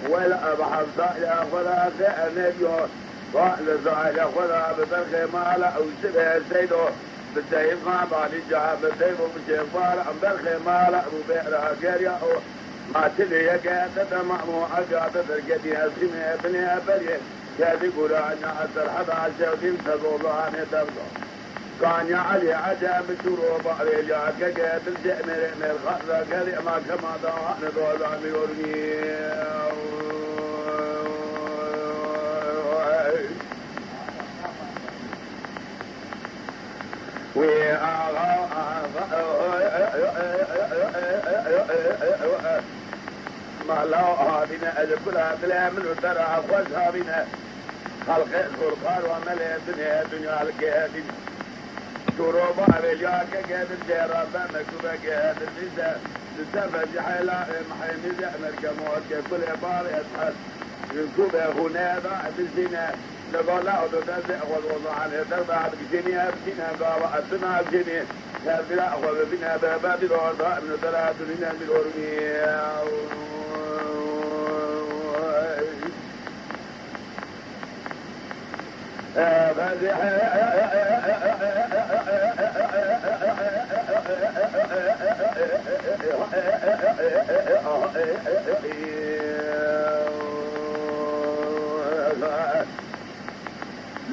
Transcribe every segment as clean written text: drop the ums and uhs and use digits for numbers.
ولا بحب ياخذها نبيه قال زعل ياخذها ببرخي ماله او شبه سيده بده يبقى بعد الجهاب بده بجفار ام برخي ماله ابو بئرها قريه ما تلي يقعد مأمو عقاد القدي اسمي ابني ابري كاد يقول انا اثر حدا عشودين تقول انا تبقى كان يا علي عجب شروب علي يا كقد الجمر من الخضر قال ما كما ضاع نضل عم يورني ما لا بنا كلها بلا من ترى خوشها بنا خلق الفرقان وملئ الدنيا دنيا الكافين شروب عليك قاد الجرابة مكتوبة قاد النساء لسبب حيلا محيمز مركموت كل بار يسحل ينكوب هنا بعد الزنا نقول لا أتدزع والوضع عنه تربع بجنيها بجنيها ضارع السماء بجنيه لا أخذ بنا بابا بالوضع من ثلاث لنا بالأرمية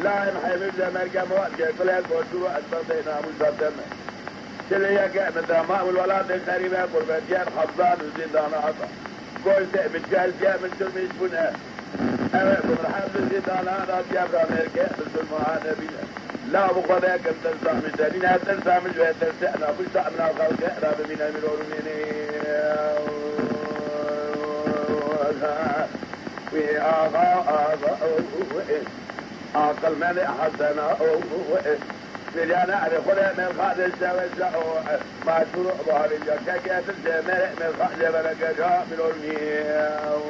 لا يمحي مثل مرقم وقت كل هالقوة أسبرتنا مجبتنا تلي يقع مداماء والولاد القريبة قربة جاب حفظان وزيدان عطا قلت بتقال جاب من تلميذ بنا أمامكم الحمد الزيدان أنا جاب راميركا بالسلمان نبينا لا بقضاء كم تنسى من دلينا تنسى من جوية تنسأنا بشتاء من الخلق راب من الملور مني في عقل من حسنا مليانا خذ من خالد الزوج ما شروع ظهر الجكاكات الجمال من خالد بركة من المياه